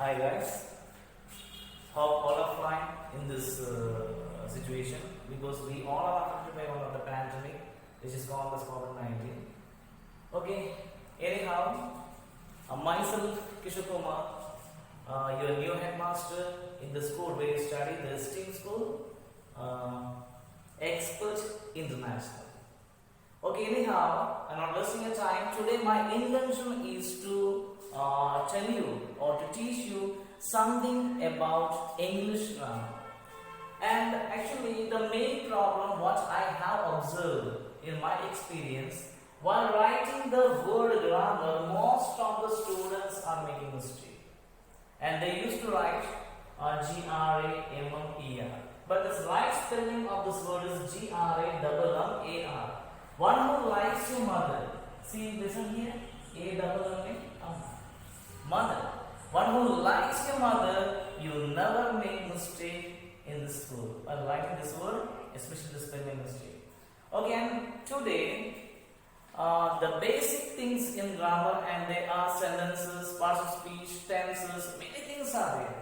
Hi guys, hope all are fine in this situation because we all are affected by one of the pandemic which is called as COVID-19. Okay, anyhow, myself Kishore Kumar, your new headmaster in the school where you study, the STEAM school, expert international. Okay, anyhow, I'm not wasting your time. Today my intention is to tell you or to teach you something about English grammar. And actually the main problem what I have observed in my experience, while writing the word grammar, most of the students are making mistake. And they used to write G-R-A-M-M-E-R. But the right spelling of this word is G-R-A-M-M-A-R. One who likes your mother. See, listen here. A-M-M-A. Mother. One who likes your mother, you never make mistake in the school while writing this word, especially the spelling mistake. Okay, and today the basic things in grammar, and they are sentences, parts of speech, tenses, many things are there.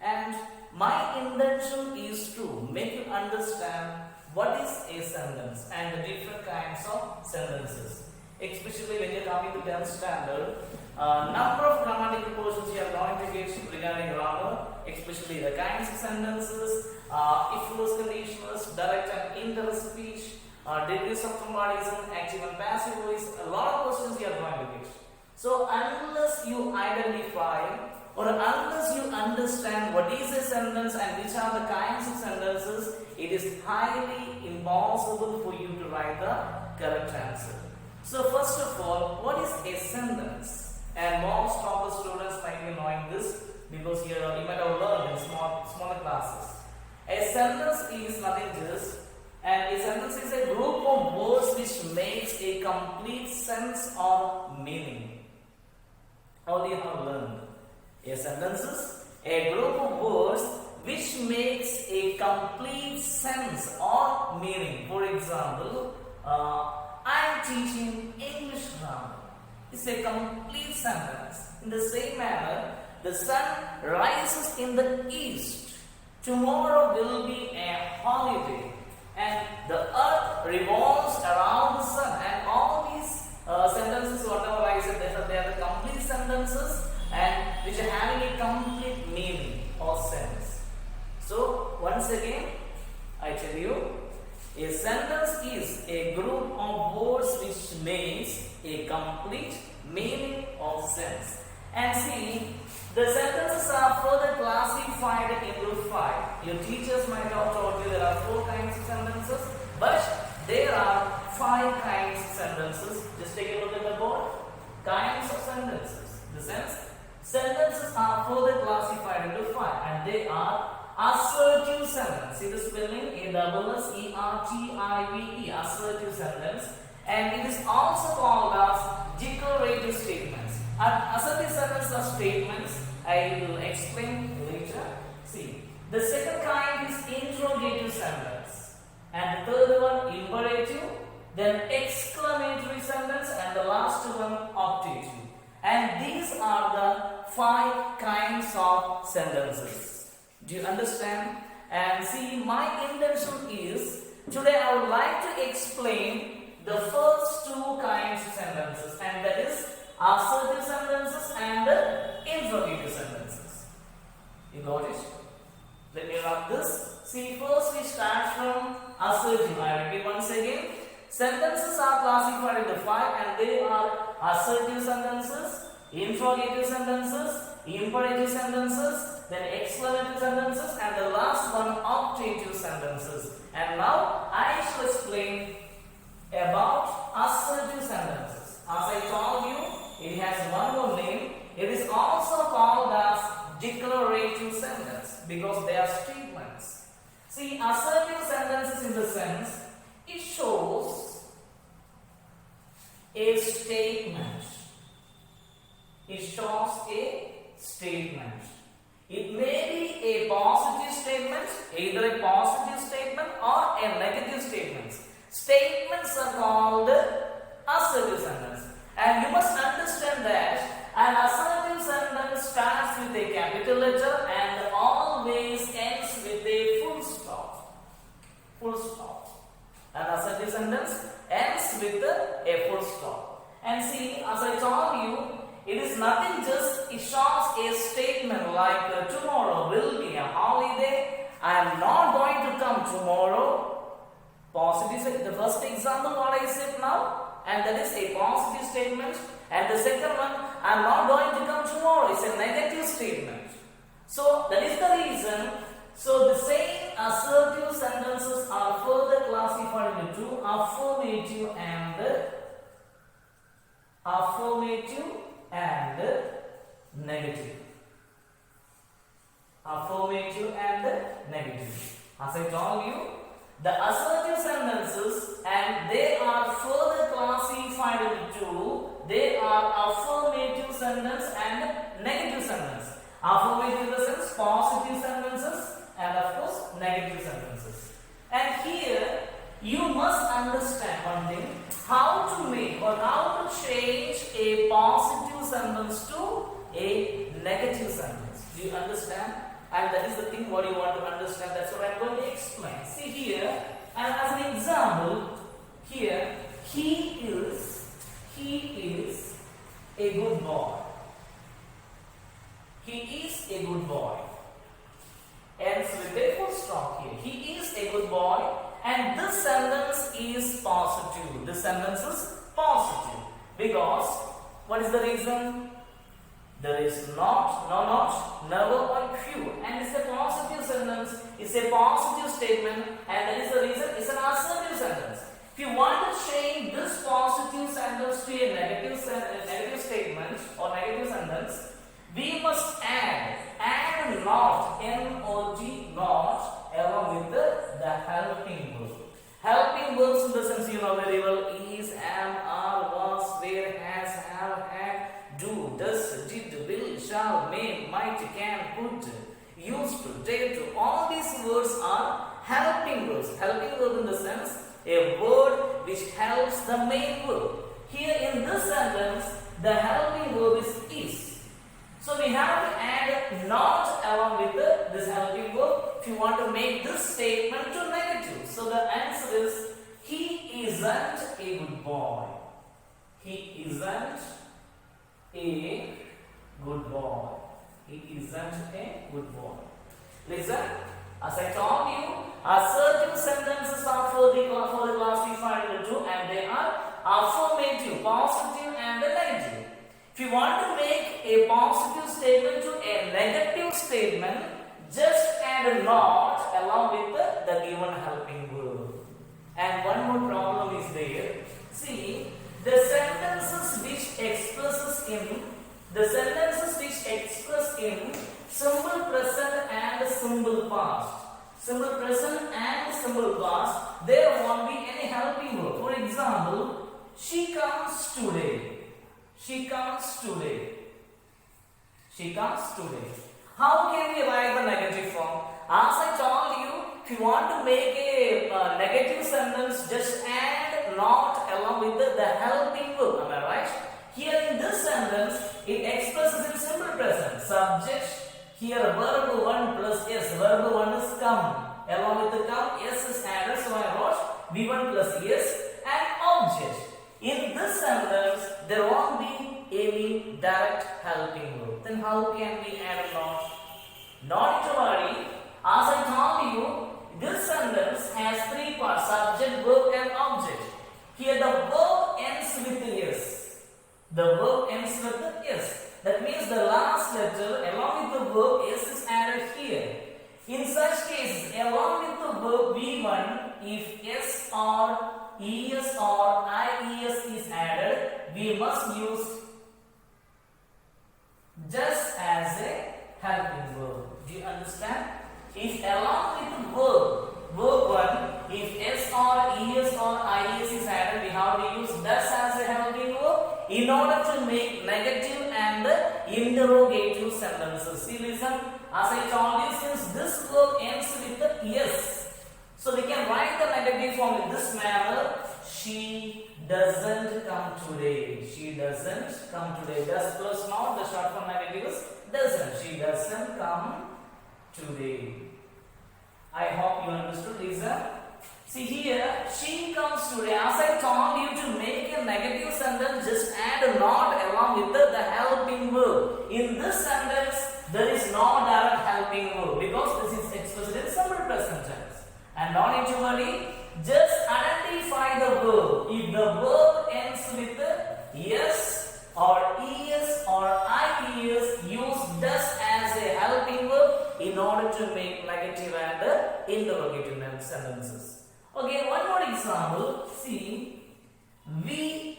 And my intention is to make you understand what is a sentence and the different kinds of sentences. Especially when you are coming to 10th standard, number of grammatical portions you are going to get regarding grammar, especially the kinds of sentences, if was conditionals, direct and indirect speech, degrees of formalism, active and passive voice, a lot of questions you are going to get. So unless you identify or unless you understand what is a sentence and which are the kinds of sentences, it is highly impossible for you to write the correct answer. So first of all, what is a sentence? And most of the students might be knowing this because you might have learned in smaller classes. A sentence is nothing just, and a sentence is a group of words which makes a complete sense or meaning. How do you have learned? A sentence is a group of words which makes a complete sense or meaning. For example, I am teaching English grammar. It's a complete sentence. In the same manner, the sun rises in the east. Tomorrow will be a holiday. And the earth revolves around the sun. And all these sentences, whatever I said, they are the complete sentences and which are having a complete meaning or sense. So, once again, I tell you, a sentence is a group of words which makes a complete meaning or sense. And see, the sentences are further classified in group 5. Your teachers might have told you there are 4 kinds of sentences, but there are 5 kinds of sentences. Just take a look at the board. Kinds of sentences. The sentences are further classified into 5, and they are assertive sentence. See the spelling? A-S-S-E-R-T-I-V-E. Assertive sentence. And it is also called as declarative statements. Assertive sentences are statements. I will explain later. See, the second kind is interrogative sentence. And the third one, imperative. Then exclamatory sentence. And the last one, optative. And these are the 5 kinds of sentences. Do you understand? And see, my intention is today I would like to explain the first 2 kinds of sentences, and that is assertive sentences and the interrogative sentences. You got it? Let me write this. See, first we start from assertive. I repeat once again. Sentences are classified into 5, and they are assertive sentences, interrogative sentences, imperative sentences, then exclamative sentences, and the last one, optative sentences. And now I shall explain about assertive sentences. As I told you, it has one more name. It is also called as declarative sentence because they are statements. See, assertive sentences in the sense it shows a statement. It shows a statement. It may be a positive statement, either a positive statement or a negative statement. Statements are called assertive sentence. And you must understand that an assertive sentence starts with a capital capital letter and always ends with a full stop. Full stop. An assertive sentence ends with a full stop. And see, as I told you, it is nothing, just it shows a statement like tomorrow will be a holiday. I am not going to come tomorrow. Positive, the first example what I said now, and that is a positive statement. And the second one, I am not going to come tomorrow, is a negative statement. So that is the reason. So the same assertive sentences are further classified into affirmative and negative. Affirmative and negative. As I told you, the assertive sentences, and they are further classified into, they are affirmative sentence and negative sentence. Affirmative in the sense positive sentences and of course negative sentences. And here you must understand one thing, how to make or how to change a positive sentence to a negative sentence. Do you understand? And that is the thing what you want to understand. That's what I'm going to explain. See here, and as an example, here, he is a good boy. He is a good boy. Ends with a full stop here. He is a good boy, and this sentence is positive. This sentence is positive because what is the reason? There is not, never, or few, and it's a positive sentence. It's a positive statement, and that is the reason it's an assertive sentence. If you want to change this positive sentence to a negative statement or negative sentence, we must add not, N-O-T, not, along with the helping verb. Helping verbs in the sense you know very well: is, am, are, was, were, has, have, had, do, does, did, will, shall, may, might, can, could, used to, dare to. All these words are helping verbs. Helping verb in the sense a word which helps the main verb. Here in this sentence, the helping verb is. So we have to add not along with this helping verb if you want to make this statement to negative. So the answer is he isn't a good boy. He isn't a good boy. He isn't a good boy. Listen, as I told you, assertive sentences are further classified into, and they are affirmative, positive, and negative. If you want to make a positive statement to a negative statement, just add a not along with the given helping verb. And one more problem is there. See, the sentences which express in simple present and simple past. Simple present and simple past, there won't be any helping verb. For example, she comes today. She comes today. She comes today. How can we write the negative form? As I told you, if you want to make a negative sentence, just add not along with the helping verb. Am I right? Here in this sentence, it expresses in simple present. Subject, here verb 1 plus s. Verb 1 is come. Along with the come, s is added. So I wrote v1 plus s and object. In this sentence, there won't be any direct helping verb. Then how can we add a not? Not to worry. As I told you, this sentence has three parts: subject, verb, and object. Here the verb ends with s. The verb ends with s. That means the last letter along with the verb s is added here. In such cases, along with the verb v1, if s or es or ies is added, we must use just as a helping verb. Do you understand? If along with the verb 1, if s or es or ies is added, we have to use thus as a helping verb in order to make negative and interrogative sentences. See, listen, as I told you, since this verb ends with the yes, so we can write the negative form in this manner: she doesn't come today. She doesn't come today. Does plus not, the short form negative is doesn't. She doesn't come today. I hope you understood. Listen. See here, she comes today. As I told you, to make a negative sentence, just add a not along with the helping verb. In this sentence, there is no direct helping verb because this is expressed in simple present tense. And don't need to worry, just identify the verb. If the verb ends with yes or es or ies, use does as a helping verb in order to make negative and interrogative sentences. Okay, one more example. See, we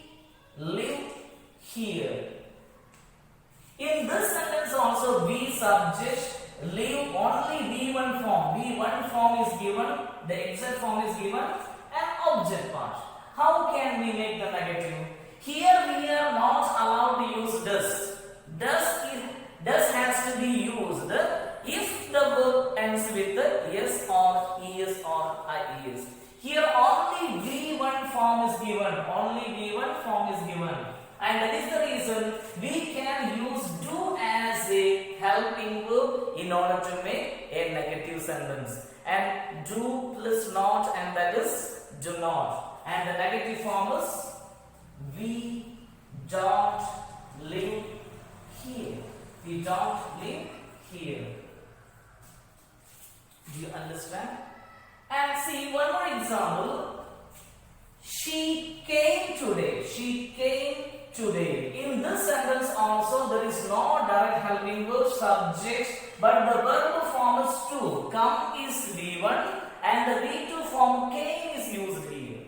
live here. In this sentence also, we subject live only V1 form. V1 form is given, the exact form is given, and object part. How can we make the negative? Here we are not allowed to use does. Does has to be used if the verb ends with yes or es or ies. Here only V1 form is given. Only V1 form is given. And that is the reason we can use do as a helping verb in order to make a negative sentence. And do plus not, and that is do not. And the negative form is we don't live here. We don't live here. Do you understand? And see one more example. She came today. She came today. In this sentence also there is no direct helping verb subject, but the verb form is to. Come is V1 and the V2 form came is used here.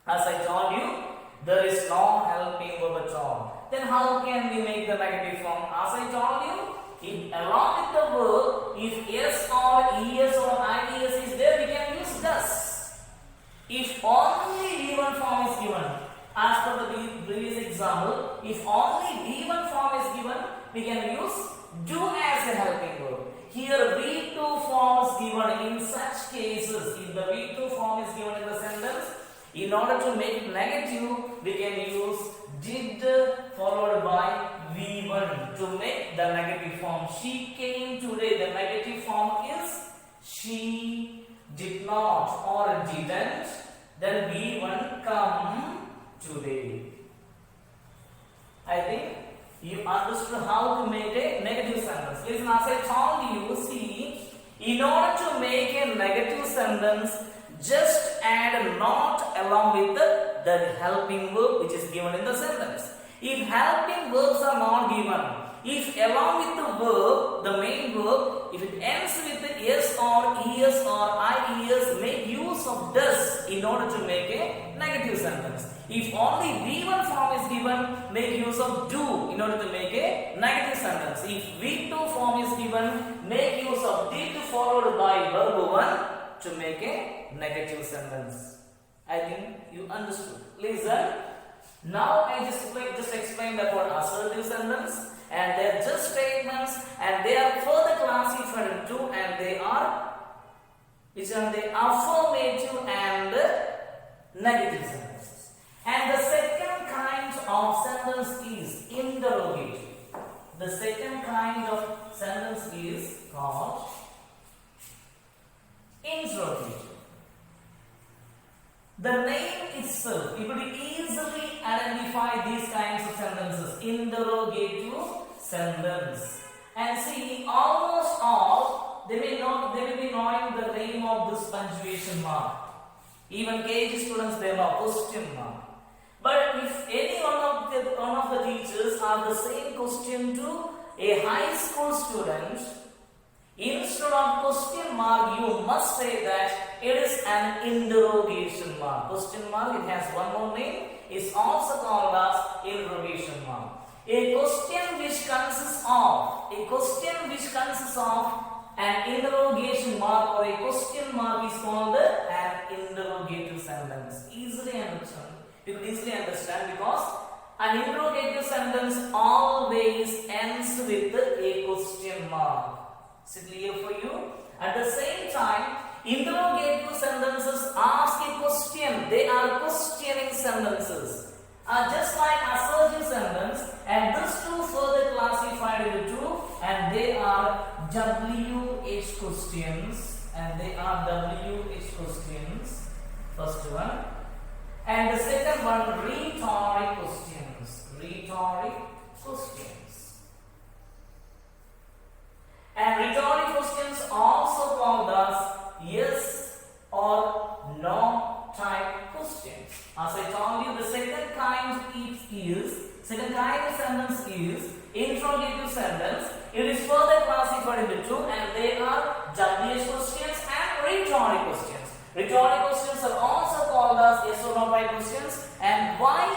As I told you, there is no helping verb at all. Then how can we make the negative form? As I told you, if along with the verb, if yes or es or ies is there, we can use does. If only V1 form is given, as per the previous example, if only V1 form is given, we can use do as a helping verb. Here V2 form is given. In such cases, if the V2 form is given in the sentence, in order to make negative, we can use did followed by V1 to make the negative form. She came today. The negative form is she did not or didn't. Then V1 come today. I think you understood how to make a negative sentence. Listen, as I told you, see, in order to make a negative sentence, just add not along with the helping verb which is given in the sentence. If helping verbs are not given, if along with the verb, the main verb, if it ends with yes or es or ies, make use of does in order to make a negative sentence. If only V1 form is given, make use of do in order to make a negative sentence. If V2 form is given, make use of did followed by verb 1 to make a negative sentence. I think you understood. Listen. Now I just explained about assertive sentence, and they are just statements, and they are further classified into, and they are which are the affirmative and negative sentences. And the second kind of sentence is interrogative. The second kind of sentence is called interrogative. The name itself, you could easily identify these kinds of sentences. Interrogative sentence. And see, almost all, they will be knowing the name of this punctuation mark. Even KG students, they know question mark. But if any one of the teachers are the same question to a high school student, instead of question mark, you must say that it is an interrogation mark. Question mark, it has one more name, is also called as interrogation mark. A question which consists of an interrogation mark or a question mark is called an interrogative sentence. Easily understand. You can easily understand because an interrogative sentence always ends with a question mark. Is it clear for you? At the same time, interrogative sentences ask a question. They are questioning sentences. Just like assertive sentence, and this two further classified into two, and they are WH questions, and they are WH questions. First one, and the second one, rhetoric questions. Rhetoric questions. And rhetoric questions also called as yes or no type questions. As I told you, the second kind of sentence is interrogative sentence. It is further classified into two, and they are WH questions and rhetoric questions. Rhetoric questions are also called as yes or no type questions. And why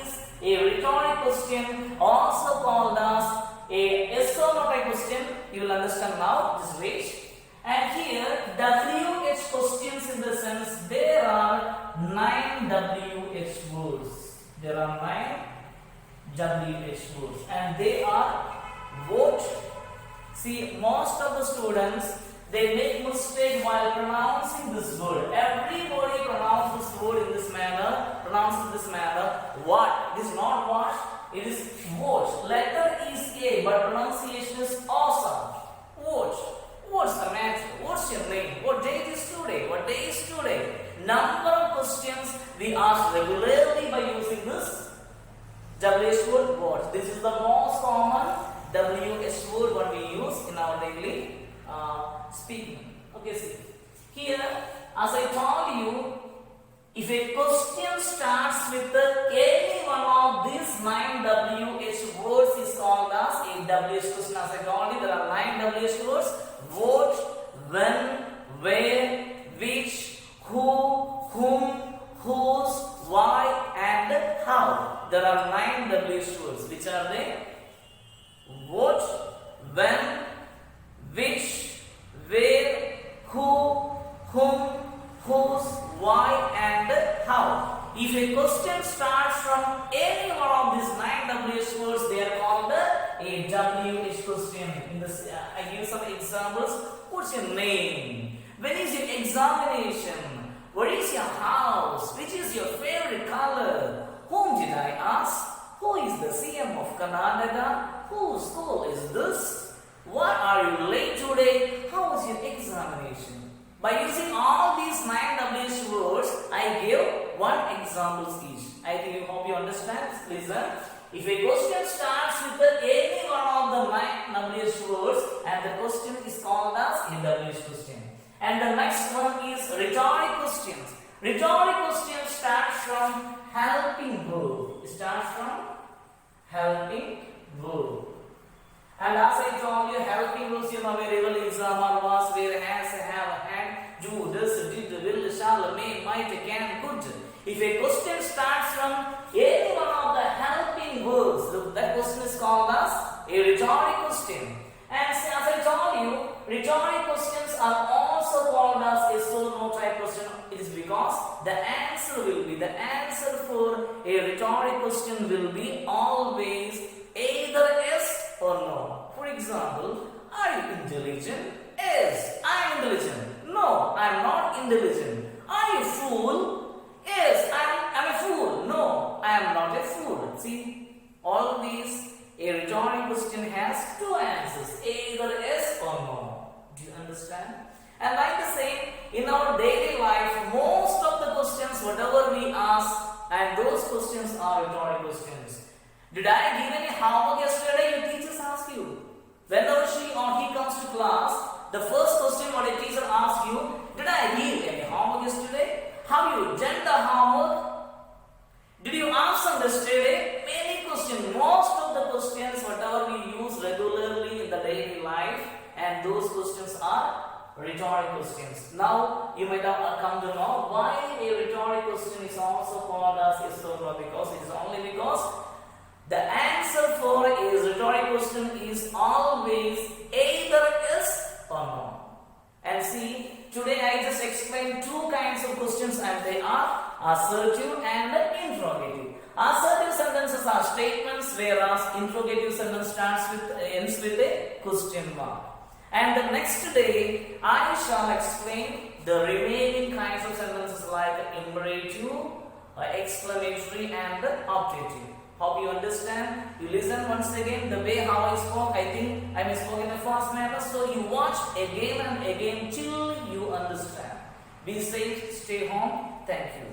is a rhetoric question also called as a yes or no type question? You will understand now. Just wait. And here WH questions, in the sense there are 9 WH words. There are 9 WH words, and they are what? See, most of the students, they make mistake while pronouncing this word. Everybody pronounces this word in this manner, pronounces this manner. What? It is not what, it is what. Letter is A, but pronunciation is awesome. What? What's the matter? What's your name? What date is today? What day is today? Number of questions we ask regularly by using this WH word, what. This is the most common WH word what we use in our daily speaking. Okay, see. Here, as I told you, if a question starts with any one of these 9 WH words is called as a WH question. As I told you, there are 9 WH words. What, when, where, which, who, whom, whose, why, and how. There are 9 WH words. Which are they? What, when, which, where, who, whom, whose, why, and how. If a question starts from any one of these 9 WH words, they are called a WH question. In this, I give some examples. What's your name? When is your examination? What is your house? Which is your favorite color? Whom did I ask? Who is the CM of Karnataka? Whose school is this? Why are you late today? How was your examination? By using all these 9 WH words, I give one example each. I think you hope you understand. Listen. If a question starts with any one of the 9 WH words, and the question is called as a WH question. And the next one is rhetoric questions. Rhetoric questions start from helping verb. It starts from helping verb. And as I told you, helping verbs, you know very well, exam or was, where, has, have, had, do, does, did, will, shall, may, might, can, could. If a question starts from any one of the helping verbs, that question is called as a rhetoric question. And as I told you, rhetoric questions are also called as a so no type question. It is because the answer for a rhetoric question will be always either yes or no. For example, are you intelligent? Yes, I am intelligent. No, I am not intelligent. Are you fool? Yes, I am a fool. No, I am not a fool. See, all these, a rhetoric question has two answers, either yes or no. Do you understand? And like the same, in our daily life, most of the questions, whatever we ask, and those questions are rhetoric questions. Did I give any homework yesterday? Your teachers ask you. Whenever she or he comes to class, the first question what a teacher asks you, did I give any homework yesterday? Have you done the homework? Did you answer yesterday? Many questions, most of the questions, whatever we use regularly in the daily life, and those questions are rhetoric questions. Now, you might have come to know why a rhetoric question is also called as yes or no, because it is only because the answer for a rhetoric question is always either yes or no. And see, today I just explained two kinds of questions, and they are assertive and interrogative. Assertive sentences are statements, whereas interrogative sentence ends with a question mark. And the next day, I shall explain the remaining kinds of sentences like imperative, exclamatory, and optative. Hope you understand. You listen once again the way how I spoke. I think I may spoke in a fast manner. So you watch again and again till you understand. Be safe. Stay home. Thank you.